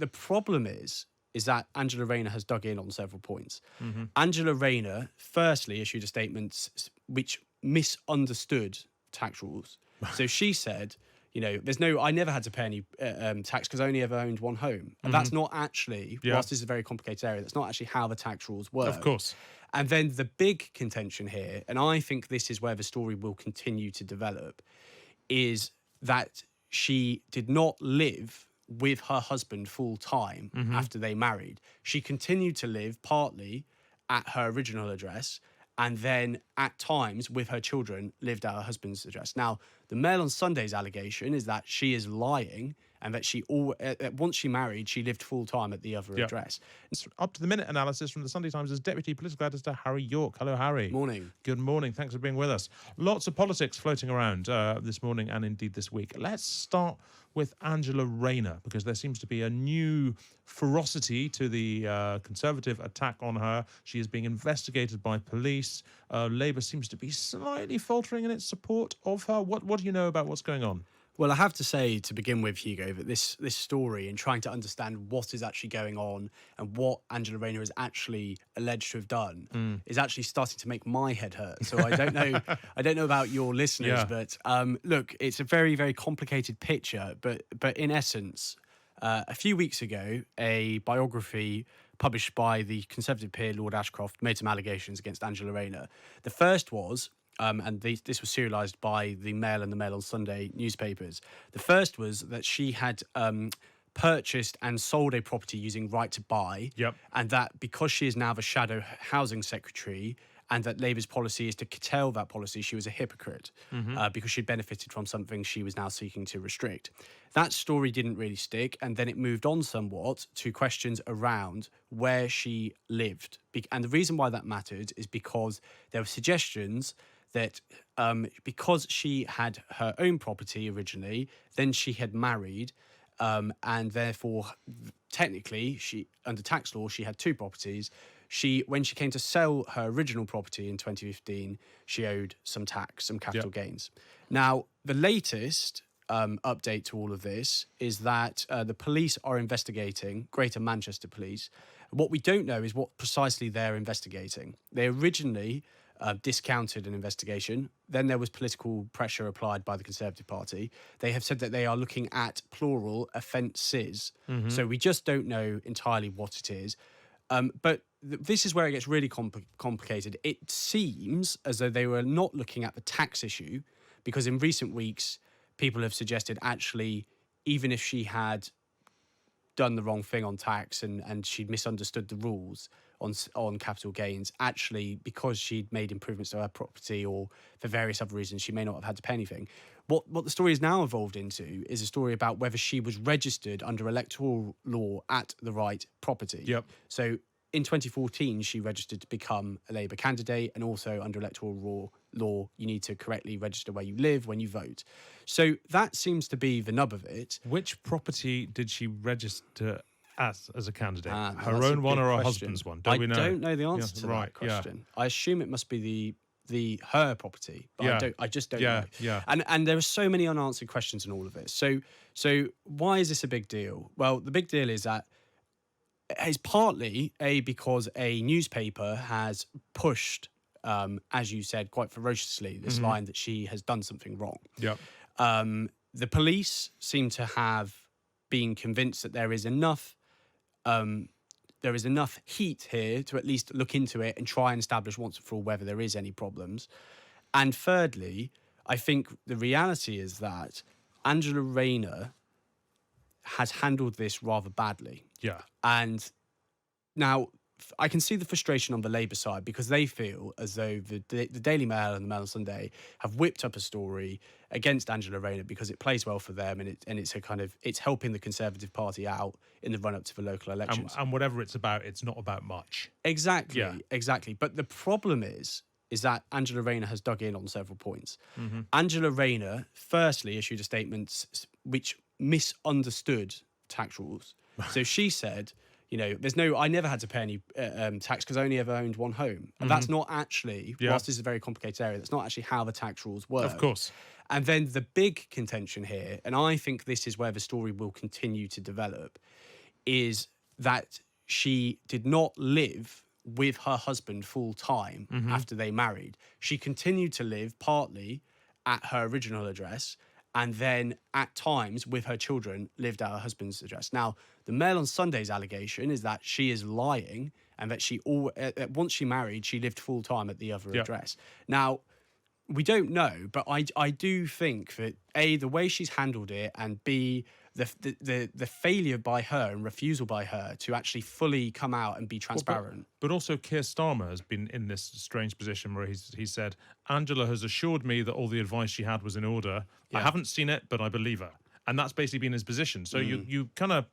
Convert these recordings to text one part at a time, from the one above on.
the problem is that Angela Rayner has dug in on several points. Angela Rayner firstly issued a statement which misunderstood tax rules. So she said, I never had to pay any tax because I only ever owned one home. And that's not actually, whilst this is a very complicated area, that's not actually how the tax rules work. Of course. And then the big contention here, and I think this is where the story will continue to develop, is that she did not live with her husband full time after they married. She continued to live partly at her original address, and then at times with her children lived at her husband's address. Now, the Mail on Sunday's allegation is that she is lying and that once she married, she lived full time at the other address. It's up to the minute analysis from the Sunday Times' Deputy Political Editor Harry Yorke. Hello, Harry. Morning. Good morning. Thanks for being with us. Lots of politics floating around this morning and indeed this week. Let's start with Angela Rayner, because there seems to be a new ferocity to the Conservative attack on her. She is being investigated by police. Labour seems to be slightly faltering in its support of her. What do you know about what's going on? Well, I have to say to begin with, Hugo, that this story and trying to understand what is actually going on and what Angela Rayner is actually alleged to have done is actually starting to make my head hurt. So I don't know about your listeners, but look, it's a very, very complicated picture. But in essence, a few weeks ago, a biography published by the Conservative peer Lord Ashcroft made some allegations against Angela Rayner. The first was, and this was serialised by the Mail and the Mail on Sunday newspapers. The first was that she had purchased and sold a property using right to buy, and that because she is now the shadow housing secretary and that Labour's policy is to curtail that policy, she was a hypocrite because she'd benefited from something she was now seeking to restrict. That story didn't really stick, and then it moved on somewhat to questions around where she lived. And the reason why that mattered is because there were suggestions that because she had her own property originally, then she had married, and therefore, technically, she under tax law, she had two properties. When she came to sell her original property in 2015, she owed some tax, some capital gains. Now, the latest update to all of this is that the police are investigating, Greater Manchester Police. What we don't know is what precisely they're investigating. They originally discounted an investigation. Then there was political pressure applied by the Conservative Party. They have said that they are looking at plural offences. So we just don't know entirely what it is. But this is where it gets really complicated. It seems as though they were not looking at the tax issue, because in recent weeks, people have suggested actually, even if she had done the wrong thing on tax and she'd misunderstood the rules on capital gains, actually, because she'd made improvements to her property or for various other reasons, she may not have had to pay anything. What the story has now evolved into is a story about whether she was registered under electoral law at the right property. So in 2014, she registered to become a Labour candidate, and also under electoral law, you need to correctly register where you live when you vote. So that seems to be the nub of it. Which property did she register as a candidate? Her own one or her husband's one? We know? I don't know the answer to that question. I assume it must be her property, but I just don't know. And there are so many unanswered questions in all of this. So why is this a big deal? Well, the big deal is that it's partly because a newspaper has pushed, as you said, quite ferociously, this line that she has done something wrong. The police seem to have been convinced that there is enough heat here to at least look into it and try and establish once and for all whether there is any problems. And thirdly, I think the reality is that Angela Rayner has handled this rather badly. And now I can see the frustration on the Labour side, because they feel as though the Daily Mail and the Mail on Sunday have whipped up a story against Angela Rayner because it plays well for them, and it's helping the Conservative Party out in the run up to the local elections. And whatever it's about, it's not about much. Exactly. But the problem is that Angela Rayner has dug in on several points. Angela Rayner firstly issued a statement which misunderstood tax rules. So she said, I never had to pay any tax because I only ever owned one home. And that's not actually, whilst this is a very complicated area, that's not actually how the tax rules work. Of course. And then the big contention here, and I think this is where the story will continue to develop, is that she did not live with her husband full time after they married. She continued to live partly at her original address, and then at times with her children lived at her husband's address. Now, the Mail on Sunday's allegation is that she is lying and that once she married, she lived full time at the other address. Now, we don't know, but I do think that A, the way she's handled it, and B, the failure by her and refusal by her to actually fully come out and be transparent. But also Keir Starmer has been in this strange position where he said, Angela has assured me that all the advice she had was in order. I haven't seen it, but I believe her. And that's basically been his position. So you kind of,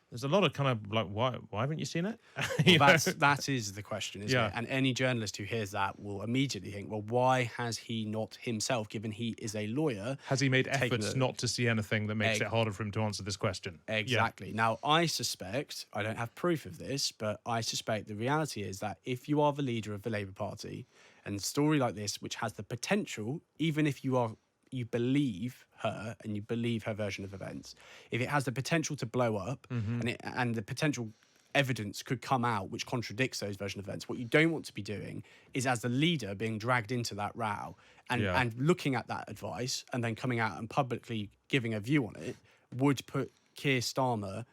there's a lot of kind of like, why haven't you seen it? That is the question, isn't it? And any journalist who hears that will immediately think, well, why has he not himself, given he is a lawyer? Has he made efforts not to see anything that makes it harder for him to answer this question? Exactly. Now, I suspect, I don't have proof of this, but I suspect the reality is that if you are the leader of the Labour Party, and a story like this, which has the potential, even if you believe her and you believe her version of events, if it has the potential to blow up and the potential evidence could come out which contradicts those version of events, what you don't want to be doing is, as the leader, being dragged into that row and looking at that advice and then coming out and publicly giving a view on it would put Keir Starmer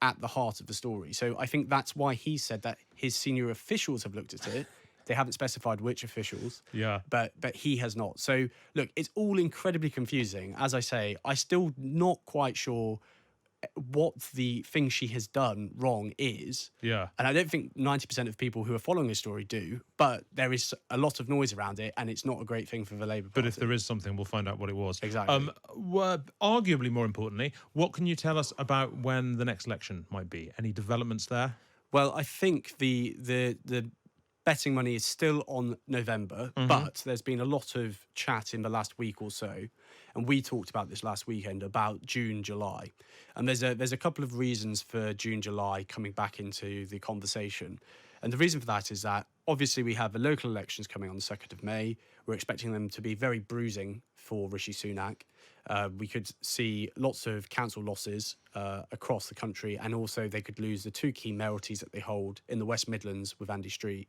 at the heart of the story. So I think that's why he said that his senior officials have looked at it. They haven't specified which officials, but he has not. So, look, it's all incredibly confusing. As I say, I'm still not quite sure what the thing she has done wrong is. And I don't think 90% of people who are following this story do, but there is a lot of noise around it, and it's not a great thing for the Labour Party. But if there is something, we'll find out what it was. Exactly. Arguably more importantly, what can you tell us about when the next election might be? Any developments there? Well, I think the betting money is still on November, but there's been a lot of chat in the last week or so, and we talked about this last weekend about June, July. And there's a couple of reasons for June, July coming back into the conversation. And the reason for that is that obviously we have the local elections coming on the 2nd of May. We're expecting them to be very bruising for Rishi Sunak. We could see lots of council losses across the country, and also they could lose the two key mayoralties that they hold in the West Midlands with Andy Street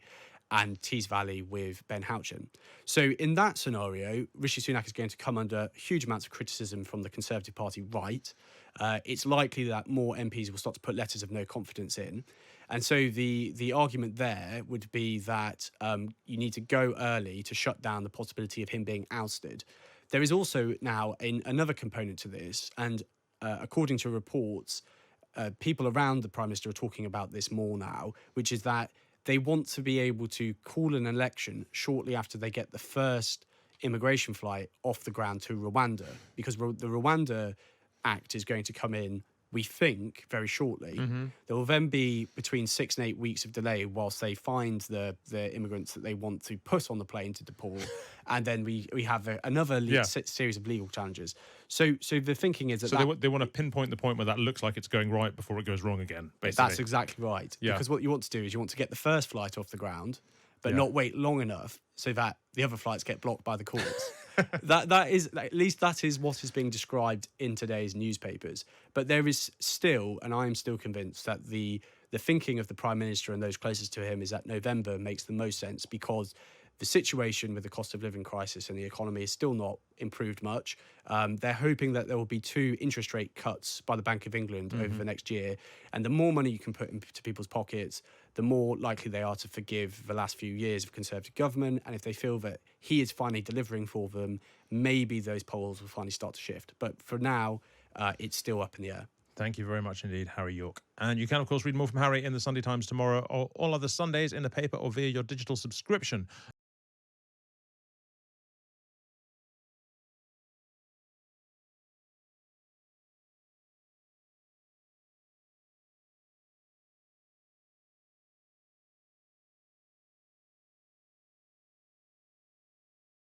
and Tees Valley with Ben Houchen. So in that scenario, Rishi Sunak is going to come under huge amounts of criticism from the Conservative Party right. It's likely that more MPs will start to put letters of no confidence in. And so the argument there would be that you need to go early to shut down the possibility of him being ousted. There is also now another component to this, and according to reports, people around the Prime Minister are talking about this more now, which is that they want to be able to call an election shortly after they get the first immigration flight off the ground to Rwanda, because the Rwanda Act is going to come in, we think, very shortly. There will then be between 6 and 8 weeks of delay whilst they find the immigrants that they want to put on the plane to deport. And then we have another series of legal challenges. So the thinking is that... So they want to pinpoint the point where that looks like it's going right before it goes wrong again, basically. That's exactly right. Because what you want to do is you want to get the first flight off the ground, but not wait long enough so that the other flights get blocked by the courts. That is, at least that is what is being described in today's newspapers. But there is still, and I am still convinced that the thinking of the Prime Minister and those closest to him is that November makes the most sense, because the situation with the cost of living crisis and the economy is still not improved much. They're hoping that there will be 2 interest rate cuts by the Bank of England over the next year. And the more money you can put into people's pockets, the more likely they are to forgive the last few years of Conservative government. And if they feel that he is finally delivering for them, maybe those polls will finally start to shift. But for now, it's still up in the air. Thank you very much indeed, Harry Yorke. And you can, of course, read more from Harry in the Sunday Times tomorrow or all other Sundays in the paper or via your digital subscription.